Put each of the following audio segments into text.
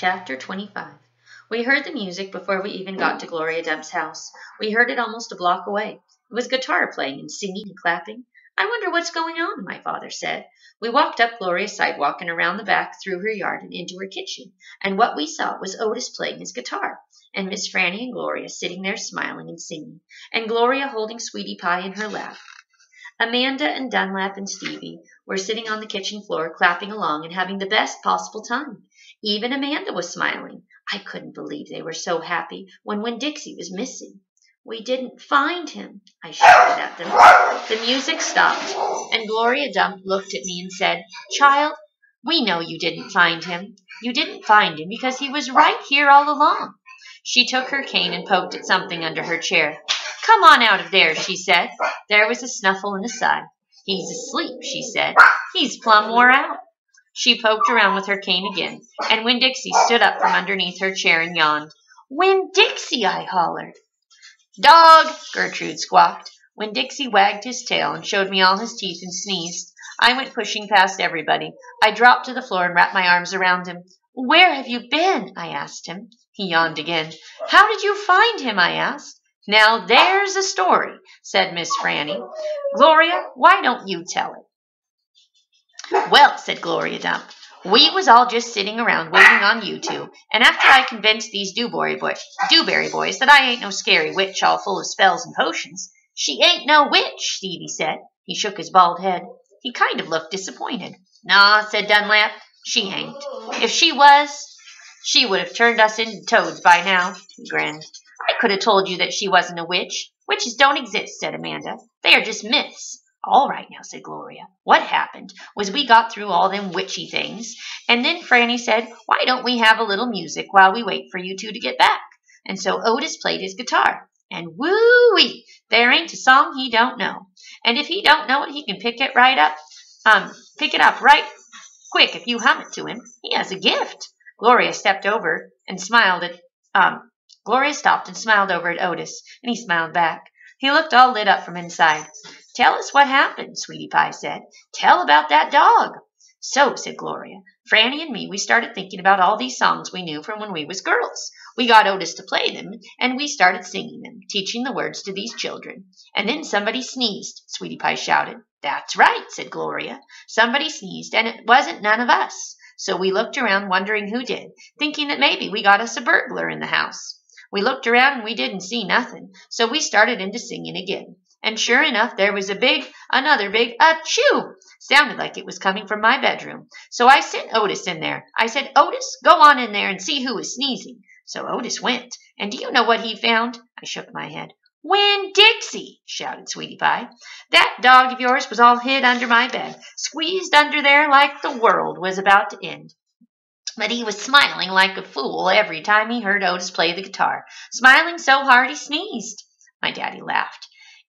Chapter 25. We heard the music before we even got to Gloria Dump's house. We heard it almost a block away. It was guitar playing and singing and clapping. I wonder what's going on, my father said. We walked up Gloria's sidewalk and around the back through her yard and into her kitchen. And what we saw was Otis playing his guitar, and Miss Franny and Gloria sitting there smiling and singing, and Gloria holding Sweetie Pie in her lap. Amanda and Dunlap and Stevie were sitting on the kitchen floor clapping along and having the best possible time. Even Amanda was smiling. I couldn't believe they were so happy when Winn-Dixie was missing. We didn't find him, I shouted at them. The music stopped, and Gloria Dump looked at me and said, "Child, we know you didn't find him. You didn't find him because he was right here all along." She took her cane and poked at something under her chair. "Come on out of there," she said. There was a snuffle and a sigh. "He's asleep," she said. "He's plumb wore out." She poked around with her cane again, and Winn-Dixie stood up from underneath her chair and yawned. "Winn-Dixie," I hollered. "Dog!" Gertrude squawked. Winn-Dixie wagged his tail and showed me all his teeth and sneezed. I went pushing past everybody. I dropped to the floor and wrapped my arms around him. "Where have you been?" I asked him. He yawned again. "How did you find him?" I asked. "Now there's a story," said Miss Franny. "Gloria, why don't you tell it?" "Well," said Gloria Dump, "we was all just sitting around waiting on you two, and after I convinced these Dewberry boys that I ain't no scary witch all full of spells and potions." "She ain't no witch," Stevie said. He shook his bald head. He kind of looked disappointed. "Nah," said Dunlap, "she ain't. If she was, she would have turned us into toads by now." He grinned. "I could have told you that she wasn't a witch." "Witches don't exist," said Amanda. "They are just myths." "All right now," said Gloria. "What happened was we got through all them witchy things, and then Franny said, 'Why don't we have a little music while we wait for you two to get back?' And so Otis played his guitar, and woo-wee, there ain't a song he don't know. And if he don't know it, he can pick it up right quick if you hum it to him. He has a gift." Gloria stopped over and smiled at Otis, and he smiled back. He looked all lit up from inside. "Tell us what happened," Sweetie Pie said. "Tell about that dog." "So," said Gloria, "Franny and me, we started thinking about all these songs we knew from when we was girls. We got Otis to play them, and we started singing them, teaching the words to these children. And then somebody sneezed," Sweetie Pie shouted. "That's right," said Gloria. "Somebody sneezed, and it wasn't none of us. So we looked around wondering who did, thinking that maybe we got us a burglar in the house. We looked around and we didn't see nothing, so we started into singing again. And sure enough, there was another big achoo! Sounded like it was coming from my bedroom. So I sent Otis in there. I said, 'Otis, go on in there and see who is sneezing.' So Otis went, and do you know what he found?" I shook my head. "Winn-Dixie!" shouted Sweetie Pie. "That dog of yours was all hid under my bed, squeezed under there like the world was about to end. But he was smiling like a fool every time he heard Otis play the guitar, smiling so hard he sneezed." My daddy laughed.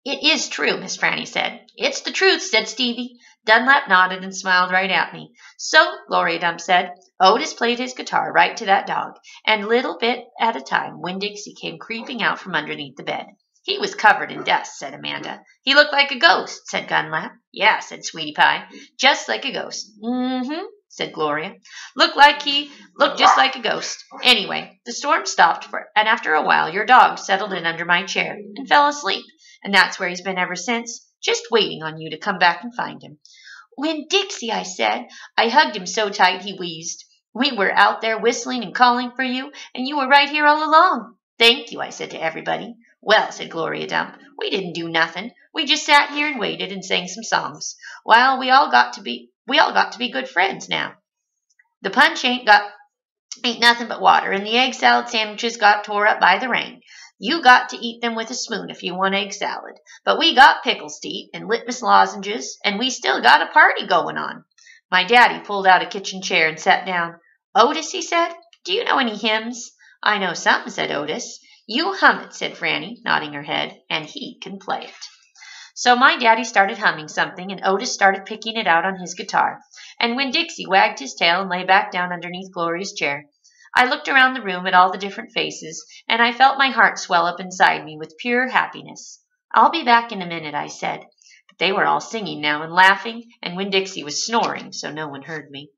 "It is true," Miss Franny said. "It's the truth," said Stevie. Dunlap nodded and smiled right at me. "So," Gloria Dump said, "Otis played his guitar right to that dog, and little bit at a time Winn-Dixie came creeping out from underneath the bed. He was covered in dust," said Amanda. "He looked like a ghost," said Dunlap. "Yeah," said Sweetie Pie. "Just like a ghost." "Mm-hmm," said Gloria. Looked just like a ghost. Anyway, the storm stopped, and after a while your dog settled in under my chair and fell asleep. And that's where he's been ever since, just waiting on you to come back and find him." "Winn-Dixie," I said. I hugged him so tight he wheezed. "We were out there whistling and calling for you, and you were right here all along." "Thank you," I said to everybody. "Well," said Gloria Dump, "we didn't do nothing. We just sat here and waited and sang some songs. Well, we all got to be good friends now. The punch ain't nothing but water, and the egg salad sandwiches got tore up by the rain. You got to eat them with a spoon if you want egg salad. But we got pickles to eat and litmus lozenges, and we still got a party going on." My daddy pulled out a kitchen chair and sat down. "Otis," he said, "do you know any hymns?" "I know something," said Otis. "You hum it," said Franny, nodding her head, "and he can play it." So my daddy started humming something, and Otis started picking it out on his guitar, and Winn-Dixie wagged his tail and lay back down underneath Gloria's chair. I looked around the room at all the different faces, and I felt my heart swell up inside me with pure happiness. "I'll be back in a minute," I said. But they were all singing now and laughing, and Winn-Dixie was snoring, so no one heard me.